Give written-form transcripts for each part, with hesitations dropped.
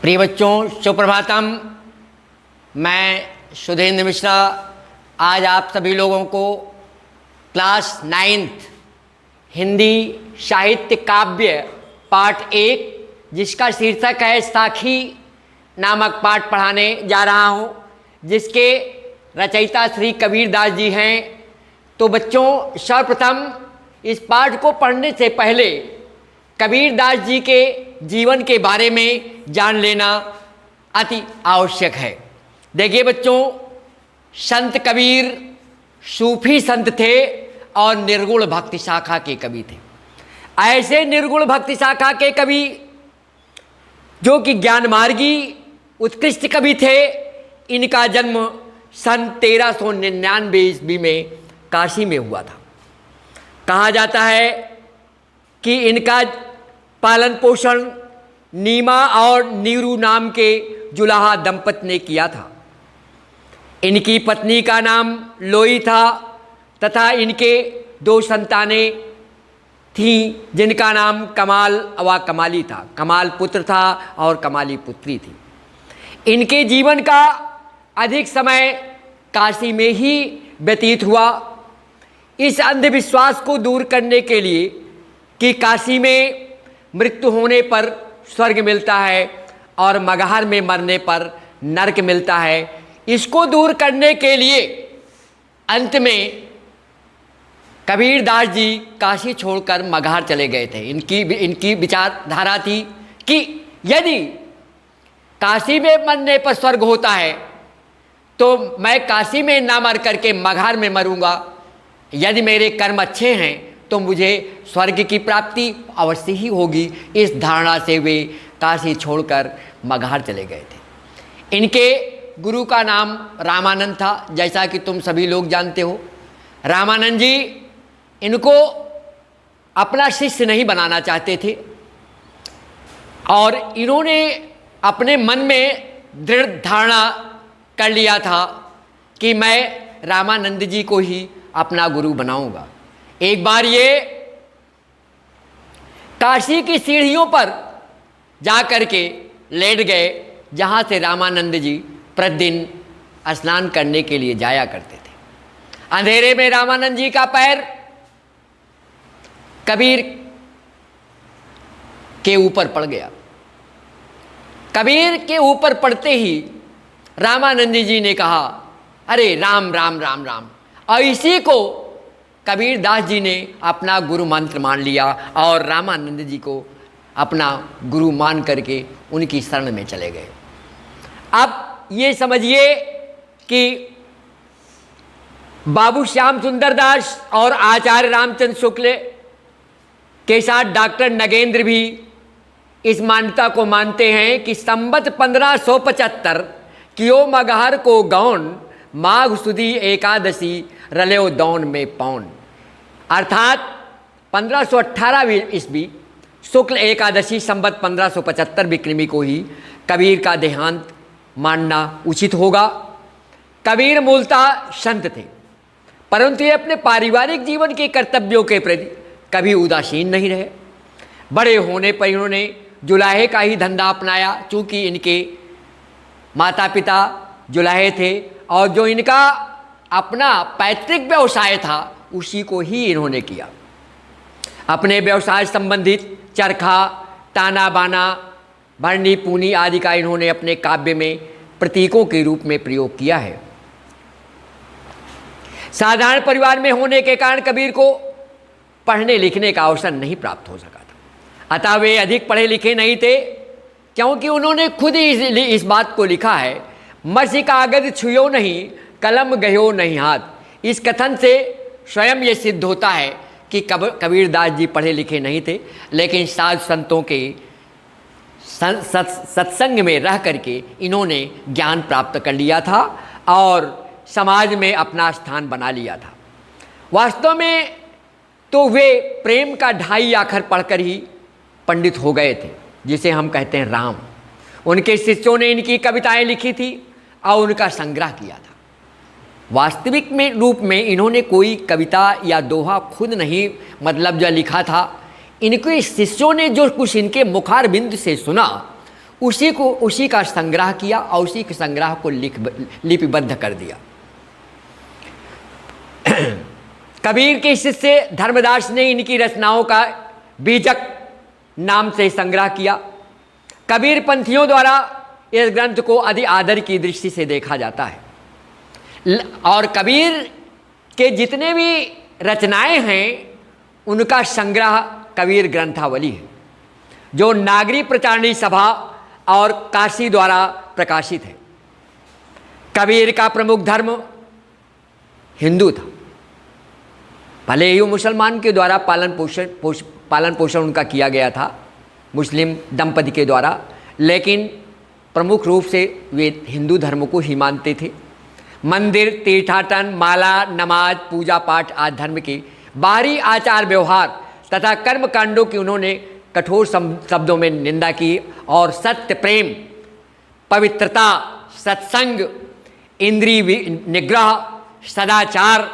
प्रिय बच्चों, सुप्रभातम। मैं सुधींद्र मिश्रा आज आप सभी लोगों को क्लास 9th हिंदी साहित्य काव्य पाठ 1 जिसका शीर्षक है साखी नामक पाठ पढ़ाने जा रहा हूँ, जिसके रचयिता श्री कबीरदास जी हैं। तो बच्चों, सर्वप्रथम इस पाठ को पढ़ने से पहले कबीरदास जी के जीवन के बारे में जान लेना अति आवश्यक है। देखिए बच्चों, संत कबीर सूफी संत थे और निर्गुण भक्ति शाखा के कवि थे। ऐसे निर्गुण भक्ति शाखा के कवि जो कि ज्ञानमार्गी उत्कृष्ट कवि थे। इनका जन्म सन 1399 ईस्वी में काशी में हुआ था। कहा जाता है कि इनका पालन पोषण नीमा और नीरू नाम के जुलाहा दंपति ने किया था। इनकी पत्नी का नाम लोई था तथा इनके 2 संतानें थीं, जिनका नाम कमाल व कमाली था। कमाल पुत्र था और कमाली पुत्री थी। इनके जीवन का अधिक समय काशी में ही व्यतीत हुआ। इस अंधविश्वास को दूर करने के लिए कि काशी में मृत्यु होने पर स्वर्ग मिलता है और मगहर में मरने पर नरक मिलता है, इसको दूर करने के लिए अंत में कबीरदास जी काशी छोड़कर मगहर चले गए थे। इनकी विचारधारा थी कि यदि काशी में मरने पर स्वर्ग होता है तो मैं काशी में ना मर करके मगहर में मरूंगा। यदि मेरे कर्म अच्छे हैं तो मुझे स्वर्ग की प्राप्ति अवश्य ही होगी। इस धारणा से वे काशी छोड़कर मगहर चले गए थे। इनके गुरु का नाम रामानंद था, जैसा कि तुम सभी लोग जानते हो। रामानंद जी इनको अपना शिष्य नहीं बनाना चाहते थे और इन्होंने अपने मन में दृढ़ धारणा कर लिया था कि मैं रामानंद जी को ही अपना गुरु बनाऊंगा। एक बार ये काशी की सीढ़ियों पर जा कर के लेट गए, जहाँ से रामानंद जी प्रतिदिन स्नान करने के लिए जाया करते थे। अंधेरे में रामानंद जी का पैर कबीर के ऊपर पड़ गया। कबीर के ऊपर पड़ते ही रामानंद जी ने कहा, अरे राम राम राम राम। और इसी को कबीरदास जी ने अपना गुरु मंत्र मान लिया और रामानंद जी को अपना गुरु मान करके उनकी शरण में चले गए। अब ये समझिए कि बाबू श्याम सुंदर दास और आचार्य रामचंद्र शुक्ल के साथ डॉक्टर नगेंद्र भी इस मान्यता को मानते हैं कि संवत 1575 कियो मगहर को गौन, माघ सुदी एकादशी रल्यो दौन में पौन। अर्थात 1518 ईस्वी शुक्ल एकादशी संवत 1575 विक्रमी को ही कबीर का देहांत मानना उचित होगा। कबीर मूलतः संत थे, परंतु ये अपने पारिवारिक जीवन के कर्तव्यों के प्रति कभी उदासीन नहीं रहे। बड़े होने पर इन्होंने जुलाहे का ही धंधा अपनाया, चूँकि इनके माता पिता जुलाहे थे और जो इनका अपना पैतृक व्यवसाय था उसी को ही इन्होंने किया। अपने व्यवसाय संबंधित चरखा, ताना बाना, भरनी पूनी आदि का इन्होंने अपने काव्य में प्रतीकों के रूप में प्रयोग किया है। साधारण परिवार में होने के कारण कबीर को पढ़ने लिखने का अवसर नहीं प्राप्त हो सका था। अतः वे अधिक पढ़े लिखे नहीं थे, क्योंकि उन्होंने खुद ही इस बात को लिखा है, मसी कागज छुयो नहीं, कलम गयो नहीं हाथ। इस कथन से स्वयं ये सिद्ध होता है कि कबीरदास जी पढ़े लिखे नहीं थे, लेकिन साधु संतों के सत्संग में रह करके इन्होंने ज्ञान प्राप्त कर लिया था और समाज में अपना स्थान बना लिया था। वास्तव में तो वे प्रेम का 2.5 अक्षर पढ़कर ही पंडित हो गए थे, जिसे हम कहते हैं राम। उनके शिष्यों ने इनकी कविताएं लिखी थी और उनका संग्रह किया था। वास्तविक में रूप में इन्होंने कोई कविता या दोहा खुद नहीं जो लिखा था। इनके शिष्यों ने जो कुछ इनके मुखारबिंद से सुना उसी का संग्रह किया और उसी के संग्रह को लिपिबद्ध कर दिया। कबीर के शिष्य धर्मदास ने इनकी रचनाओं का बीजक नाम से संग्रह किया। कबीर पंथियों द्वारा इस ग्रंथ को अधिक आदर की दृष्टि से देखा जाता है और कबीर के जितने भी रचनाएं हैं उनका संग्रह कबीर ग्रंथावली है, जो नागरी प्रचारणी सभा और काशी द्वारा प्रकाशित है। कबीर का प्रमुख धर्म हिंदू था, भले ही मुसलमान के द्वारा पालन पोषण उनका किया गया था मुस्लिम दंपति के द्वारा, लेकिन प्रमुख रूप से वे हिंदू धर्म को ही मानते थे। मंदिर, तीर्थाटन, माला, नमाज, पूजा पाठ आदि धर्म के बाहरी आचार व्यवहार तथा कर्म कांडों की उन्होंने कठोर शब्दों में निंदा की और सत्य, प्रेम, पवित्रता, सत्संग, इंद्रिय निग्रह, सदाचार,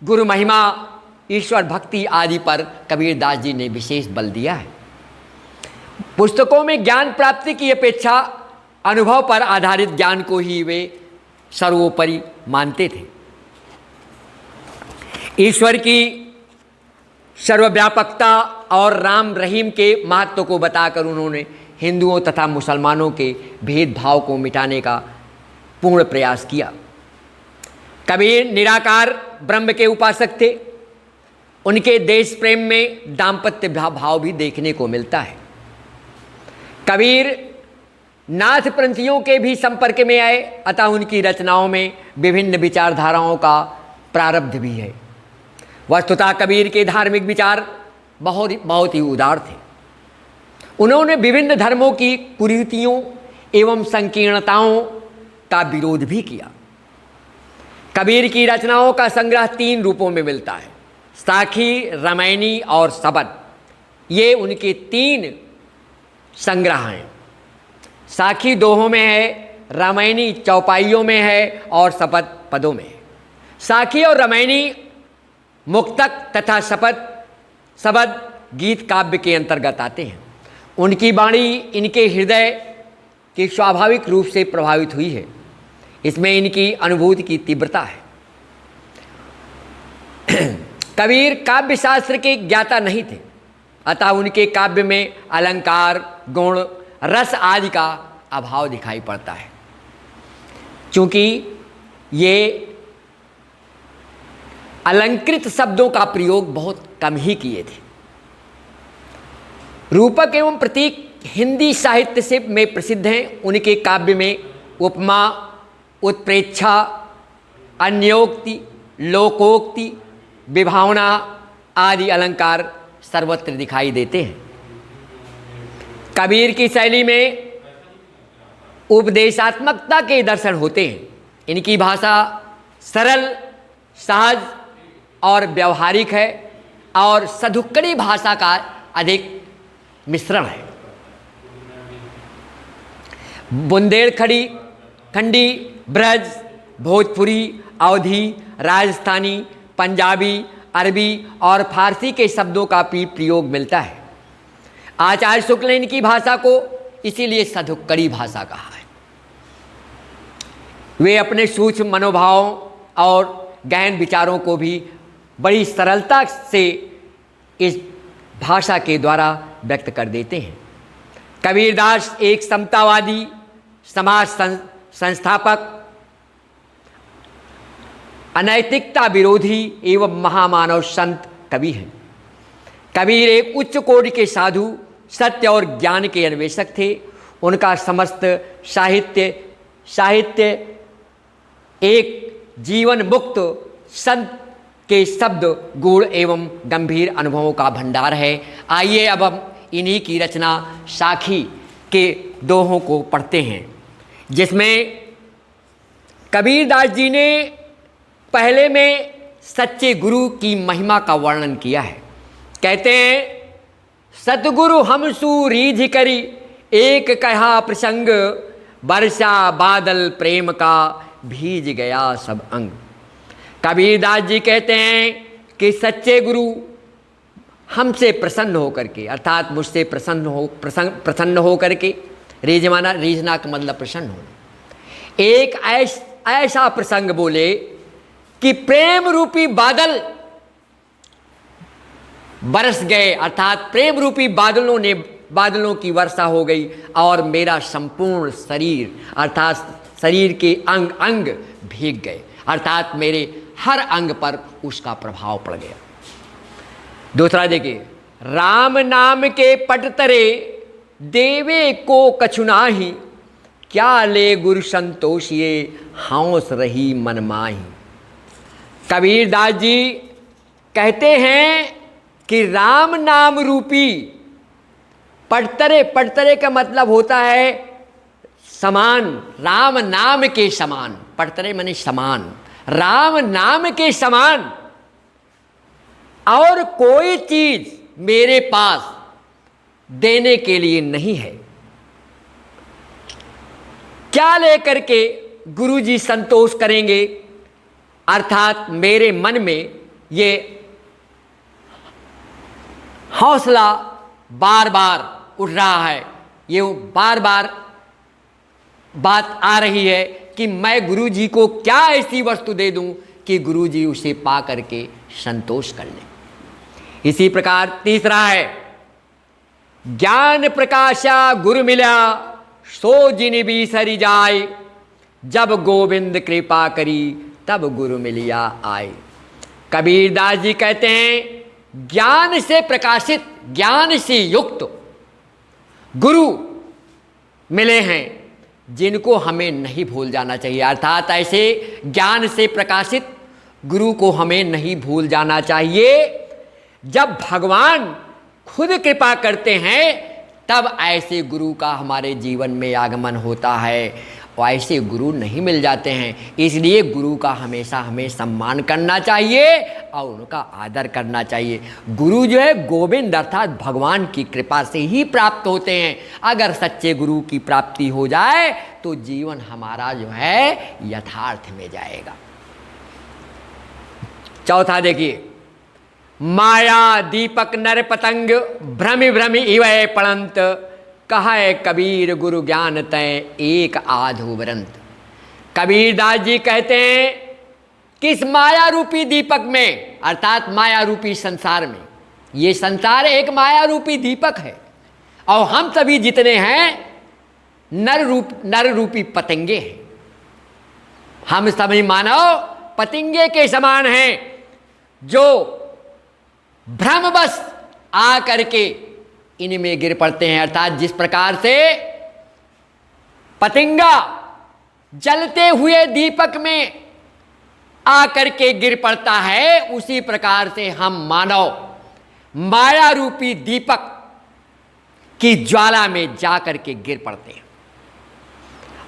गुरु महिमा, ईश्वर भक्ति आदि पर कबीरदास जी ने विशेष बल दिया है। पुस्तकों में ज्ञान प्राप्ति की अपेक्षा अनुभव पर आधारित ज्ञान को ही वे सर्वोपरि मानते थे। ईश्वर की सर्वव्यापकता और राम रहीम के महत्व को बताकर उन्होंने हिंदुओं तथा मुसलमानों के भेदभाव को मिटाने का पूर्ण प्रयास किया। कबीर निराकार ब्रह्म के उपासक थे। उनके देश प्रेम में दाम्पत्य भाव भी देखने को मिलता है। कबीर नाथ पंथियों के भी संपर्क में आए, अतः उनकी रचनाओं में विभिन्न विचारधाराओं का प्रारब्ध भी है। वस्तुतः कबीर के धार्मिक विचार बहुत ही उदार थे। उन्होंने विभिन्न धर्मों की कुरीतियों एवं संकीर्णताओं का विरोध भी किया। कबीर की रचनाओं का संग्रह 3 रूपों में मिलता है, साखी, रामायणी और शबद। ये उनके 3 संग्रह हैं। साखी दोहों में है, रामायणी चौपाइयों में है और शपथ पदों में है। साखी और रामायणी मुक्तक तथा शबद गीत काव्य के अंतर्गत आते हैं। उनकी वाणी इनके हृदय की स्वाभाविक रूप से प्रभावित हुई है। इसमें इनकी अनुभूति की तीव्रता है। कबीर काव्य शास्त्र के ज्ञाता नहीं थे, अतः उनके काव्य में अलंकार, गुण, रस आदि का अभाव दिखाई पड़ता है, क्योंकि ये अलंकृत शब्दों का प्रयोग बहुत कम ही किए थे। रूपक एवं प्रतीक हिंदी साहित्य से में प्रसिद्ध हैं। उनके काव्य में उपमा, उत्प्रेक्षा, अन्योक्ति, लोकोक्ति, विभावना आदि अलंकार सर्वत्र दिखाई देते हैं। कबीर की शैली में उपदेशात्मकता के दर्शन होते हैं। इनकी भाषा सरल, सहज और व्यवहारिक है और सधुक्कड़ी भाषा का अधिक मिश्रण है। बुंदेलखंडी, ब्रज, भोजपुरी, अवधी, राजस्थानी, पंजाबी, अरबी और फारसी के शब्दों का भी प्रयोग मिलता है। आचार्य शुक्ल ने इनकी भाषा को इसीलिए सधुक्कड़ी भाषा कहा है। वे अपने सूक्ष्म मनोभावों और गहन विचारों को भी बड़ी सरलता से इस भाषा के द्वारा व्यक्त कर देते हैं। कबीरदास एक समतावादी, समाज संस्थापक, अनैतिकता विरोधी एवं महामानव संत कवि हैं। कबीर एक उच्च कोटि के साधु, सत्य और ज्ञान के अन्वेषक थे। उनका समस्त साहित्य एक जीवन मुक्त संत के शब्द, गुण एवं गंभीर अनुभवों का भंडार है। आइए अब हम इन्हीं की रचना साखी के दोहों को पढ़ते हैं, जिसमें कबीरदास जी ने पहले में सच्चे गुरु की महिमा का वर्णन किया है। कहते हैं, सतगुरु हमसु रीझ करी एक कहा प्रसंग, वर्षा बादल प्रेम का भीज गया सब अंग। कबीरदास जी कहते हैं कि सच्चे गुरु हमसे प्रसन्न होकर के, अर्थात मुझसे प्रसन्न हो करके रीझमाना, रीझना का मतलब प्रसन्न होना। एक ऐसा प्रसंग बोले कि प्रेम रूपी बादल बरस गए, अर्थात प्रेम रूपी बादलों की वर्षा हो गई और मेरा संपूर्ण शरीर अर्थात शरीर के अंग अंग भीग गए, अर्थात मेरे हर अंग पर उसका प्रभाव पड़ गया। दूसरा देखिए, राम नाम के पट तरे देवे को कछु नाही, क्या ले गुरु संतोषिए हौस रही मन माही। कबीरदास जी कहते हैं कि राम नाम रूपी पटतरे का मतलब होता है समान, राम नाम के समान, पटतरे माने समान, राम नाम के समान और कोई चीज मेरे पास देने के लिए नहीं है। क्या लेकर के गुरुजी संतोष करेंगे, अर्थात मेरे मन में ये हौसला बार बार उठ रहा है, ये बार बार बात आ रही है कि मैं गुरुजी को क्या ऐसी वस्तु दे दूं कि गुरुजी उसे पा करके संतोष कर लें। इसी प्रकार तीसरा है, ज्ञान प्रकाशा गुरु मिला सो जिन भी सरी जाए, जब गोविंद कृपा करी तब गुरु मिलिया आए। कबीरदास जी कहते हैं ज्ञान से प्रकाशित, ज्ञान से युक्त गुरु मिले हैं जिनको हमें नहीं भूल जाना चाहिए, अर्थात ऐसे ज्ञान से प्रकाशित गुरु को हमें नहीं भूल जाना चाहिए। जब भगवान खुद कृपा करते हैं तब ऐसे गुरु का हमारे जीवन में आगमन होता है, और ऐसे गुरु नहीं मिल जाते हैं। इसलिए गुरु का हमेशा हमें सम्मान करना चाहिए और उनका आदर करना चाहिए। गुरु जो है गोविंद अर्थात भगवान की कृपा से ही प्राप्त होते हैं। अगर सच्चे गुरु की प्राप्ति हो जाए तो जीवन हमारा जो है यथार्थ में जाएगा। चौथा देखिए, माया दीपक नर पतंग भ्रमि भ्रमि इवै पड़ंत, कहे कबीर गुरु ज्ञान तय एक आधो वरंत। कबीरदास जी कहते हैं किस माया रूपी दीपक में, अर्थात माया रूपी संसार में, ये संसार एक माया रूपी दीपक है और हम सभी जितने हैं नर रूपी पतंगे हैं। हम सभी मानव पतंगे के समान हैं जो भ्रमवश आ करके इनमें गिर पड़ते हैं, अर्थात जिस प्रकार से पतंगा जलते हुए दीपक में आकर के गिर पड़ता है, उसी प्रकार से हम मानव माया रूपी दीपक की ज्वाला में जाकर के गिर पड़ते हैं।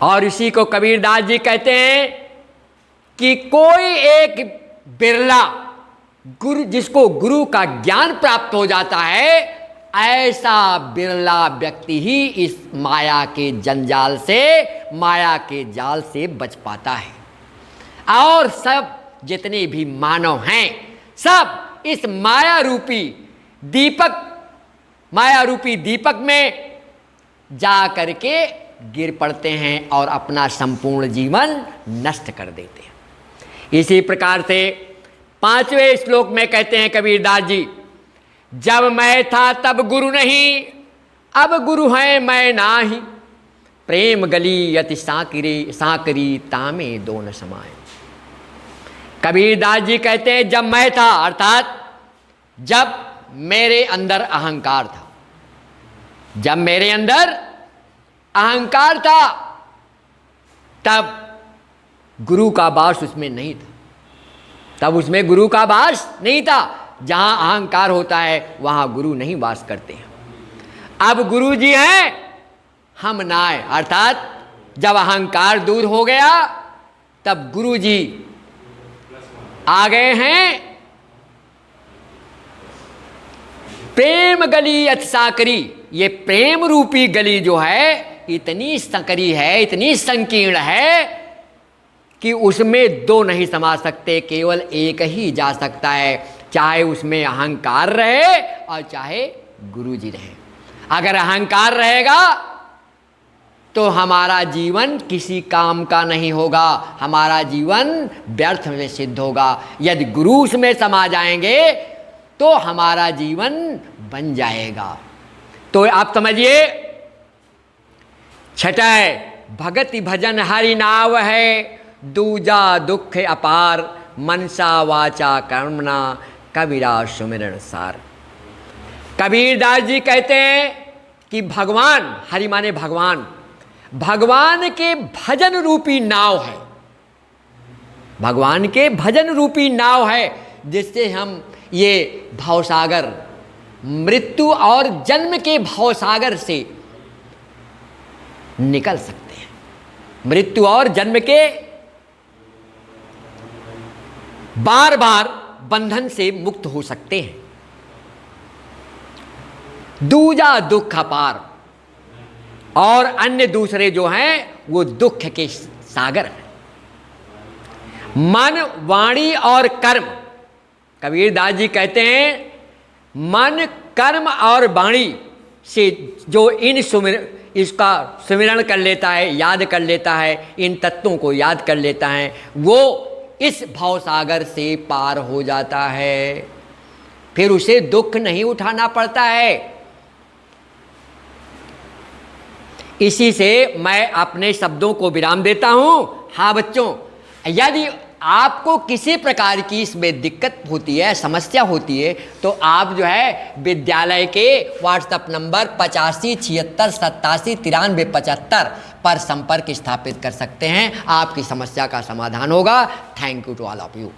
और इसी को कबीरदास जी कहते हैं कि कोई एक बिरला गुरु, जिसको गुरु का ज्ञान प्राप्त हो जाता है, ऐसा बिरला व्यक्ति ही इस माया के जंजाल से, माया के जाल से बच पाता है। और सब जितने भी मानव हैं सब इस माया रूपी दीपक में जा करके गिर पड़ते हैं और अपना संपूर्ण जीवन नष्ट कर देते हैं। इसी प्रकार से 5वें श्लोक में कहते हैं कबीरदास जी, जब मैं था तब गुरु नहीं, अब गुरु है मैं नाही, प्रेम गली अति सांकरी तामे दोन समाए। कबीरदास जी कहते हैं जब मैं था, अर्थात जब मेरे अंदर अहंकार था, जब मेरे अंदर अहंकार था तब गुरु का वास उसमें नहीं था, तब उसमें गुरु का वास नहीं था। जहां अहंकार होता है वहां गुरु नहीं वास करते हैं। अब गुरु जी हैं, हम नाय, अर्थात जब अहंकार दूर हो गया तब गुरु जी आ गए हैं। प्रेम गली अति सांकरी, ये प्रेम रूपी गली जो है इतनी संकरी है, इतनी संकीर्ण है कि उसमें दो नहीं समा सकते, केवल एक ही जा सकता है, चाहे उसमें अहंकार रहे और चाहे गुरु जी रहे। अगर अहंकार रहेगा तो हमारा जीवन किसी काम का नहीं होगा, हमारा जीवन व्यर्थ में सिद्ध होगा। यदि गुरु में समा जाएंगे तो हमारा जीवन बन जाएगा। तो आप समझिए, छठा है भगति भजन हरि नाव है, दूजा दुख अपार, मनसा वाचा कर्मणा कबीरा सुमिरन सार। कबीरदास जी कहते हैं कि भगवान, हरि माने भगवान, भगवान के भजन रूपी नाव है, भगवान के भजन रूपी नाव है, जिससे हम ये भवसागर, मृत्यु और जन्म के भवसागर से निकल सकते हैं, मृत्यु और जन्म के बार बार बंधन से मुक्त हो सकते हैं। दूजा दुख अपार, और अन्य दूसरे जो हैं वो दुख के सागर हैं। मन, वाणी और कर्म, कबीरदास जी कहते हैं मन, कर्म और वाणी से जो इसका सुमिरन कर लेता है, याद कर लेता है, इन तत्वों को याद कर लेता है, वो इस भवसागर से पार हो जाता है, फिर उसे दुख नहीं उठाना पड़ता है। इसी से मैं अपने शब्दों को विराम देता हूं। हाँ बच्चों, यदि आपको किसी प्रकार की इसमें दिक्कत होती है, समस्या होती है, तो आप जो है विद्यालय के व्हाट्सएप नंबर 85 76 87 93 75 पर संपर्क स्थापित कर सकते हैं। आपकी समस्या का समाधान होगा। Thank you to all of you.